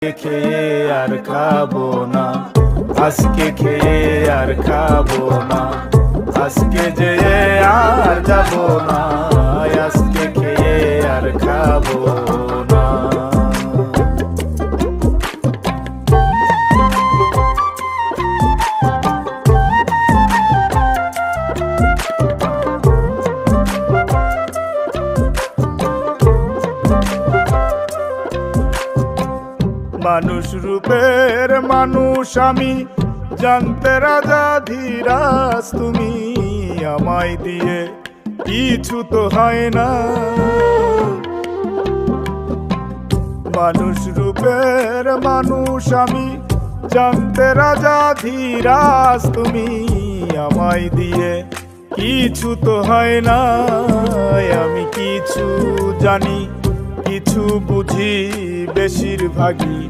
খেয়ে আর খাবো না, আজকে খেয়ে আর খাবো না, আজকে যে আর যাবো না, আজকে খেয়ে আর খাবো না। মানুষ রূপের মানুষ আমি, জানতে রাজা ধীরাজ তুমি, আমায় দিয়ে কিছু তো হয় না। মানুষ রূপের মানুষ আমি, জানতে রাজা ধীরাজ তুমি, আমায় দিয়ে কিছু তো হয় না। আমি কিছু জানি কিছু বুঝি, বেশিরভাগই